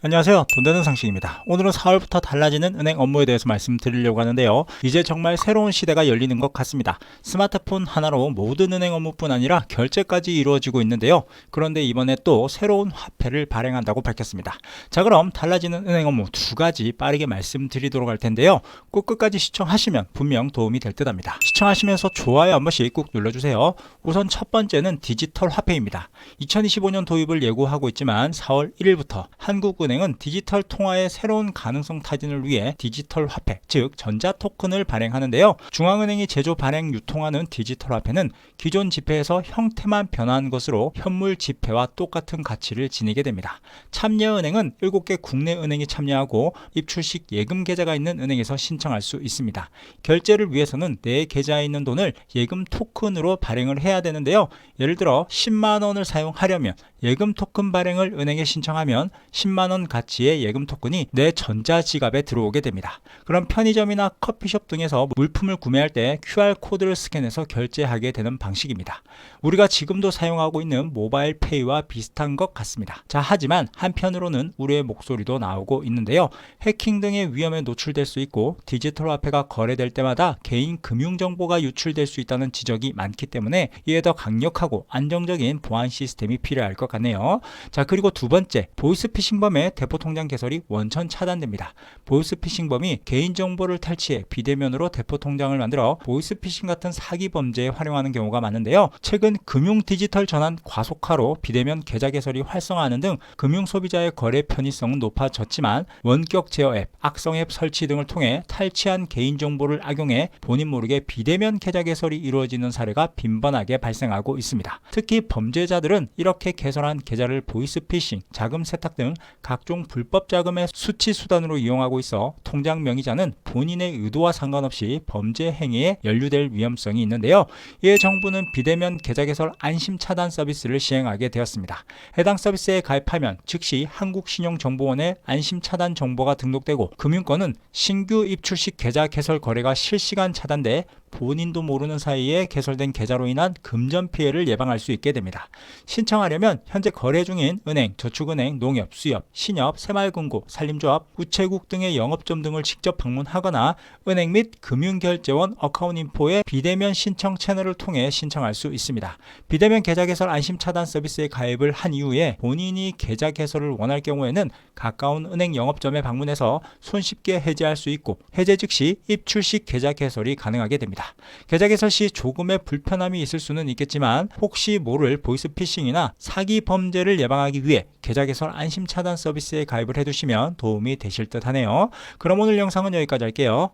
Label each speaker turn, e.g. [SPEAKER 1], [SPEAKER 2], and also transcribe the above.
[SPEAKER 1] 안녕하세요. 돈 되는 상식입니다. 오늘은 4월부터 달라지는 은행 업무에 대해서 말씀드리려고 하는데요. 이제 정말 새로운 시대가 열리는 것 같습니다. 스마트폰 하나로 모든 은행 업무뿐 아니라 결제까지 이루어지고 있는데요. 그런데 이번에 또 새로운 화폐를 발행한다고 밝혔습니다. 자, 그럼 달라지는 은행 업무 두 가지 빠르게 말씀드리도록 할 텐데요. 꼭 끝까지 시청하시면 분명 도움이 될 듯 합니다. 시청하시면서 좋아요 한 번씩 꾹 눌러주세요. 우선 첫 번째는 디지털 화폐입니다. 2025년 도입을 예고하고 있지만 4월 1일부터 한국은행은 디지털 통화의 새로운 가능성 타진을 위해 디지털 화폐, 즉 전자 토큰을 발행하는데요. 중앙은행이 제조 발행 유통하는 디지털 화폐는 기존 지폐에서 형태만 변화한 것으로 현물 지폐와 똑같은 가치를 지니게 됩니다. 참여은행은 7개 국내 은행이 참여하고 입출식 예금 계좌가 있는 은행에서 신청할 수 있습니다. 결제를 위해서는 내 계좌에 있는 돈을 예금 토큰으로 발행을 해야 되는데요. 예를 들어 10만 원을 사용하려면 예금 토큰 발행을 은행에 신청하면 10만 원 가치의 예금 토큰이 내 전자지갑에 들어오게 됩니다. 그럼 편의점이나 커피숍 등에서 물품을 구매할 때 QR코드를 스캔해서 결제하게 되는 방식입니다. 우리가 지금도 사용하고 있는 모바일 페이와 비슷한 것 같습니다. 자, 하지만 한편으로는 우리의 목소리도 나오고 있는데요. 해킹 등의 위험에 노출될 수 있고 디지털 화폐가 거래될 때마다 개인 금융정보가 유출될 수 있다는 지적이 많기 때문에 이에 더 강력하고 안정적인 보안 시스템이 필요할 것 같네요. 자, 그리고 두 번째, 보이스피싱범의 대포통장 개설이 원천 차단됩니다. 보이스피싱범이 개인정보를 탈취해 비대면으로 대포통장을 만들어 보이스피싱 같은 사기 범죄에 활용하는 경우가 많은데요. 최근 금융 디지털 전환 과속화로 비대면 계좌 개설이 활성화하는 등 금융 소비자의 거래 편의성은 높아졌지만 원격 제어 앱, 악성 앱 설치 등을 통해 탈취한 개인정보를 악용해 본인 모르게 비대면 계좌 개설이 이루어지는 사례가 빈번하게 발생하고 있습니다. 특히 범죄자들은 이렇게 개설한 계좌를 보이스피싱, 자금 세탁 등 각종 불법 자금의 수치 수단으로 이용하고 있어 통장 명의자는 본인의 의도와 상관없이 범죄 행위에 연루될 위험성이 있는데요. 이에 정부는 비대면 계좌 개설 안심 차단 서비스를 시행하게 되었습니다. 해당 서비스에 가입하면 즉시 한국신용정보원에 안심 차단 정보가 등록되고 금융권은 신규 입출식 계좌 개설 거래가 실시간 차단돼 본인도 모르는 사이에 개설된 계좌로 인한 금전 피해를 예방할 수 있게 됩니다. 신청하려면 현재 거래 중인 은행, 저축은행, 농협, 수협, 신협, 새마을금고, 산림조합, 우체국 등의 영업점 등을 직접 방문하거나 은행 및 금융결제원 어카운트인포의 비대면 신청 채널을 통해 신청할 수 있습니다. 비대면 계좌 개설 안심 차단 서비스에 가입을 한 이후에 본인이 계좌 개설을 원할 경우에는 가까운 은행 영업점에 방문해서 손쉽게 해지할 수 있고 해제 즉시 입출식 계좌 개설이 가능하게 됩니다. 계좌 개설 시 조금의 불편함이 있을 수는 있겠지만 혹시 모를 보이스피싱이나 사기 범죄를 예방하기 위해 계좌 개설 안심 차단 서비스에 가입을 해두시면 도움이 되실 듯 하네요. 그럼 오늘 영상은 여기까지 할게요.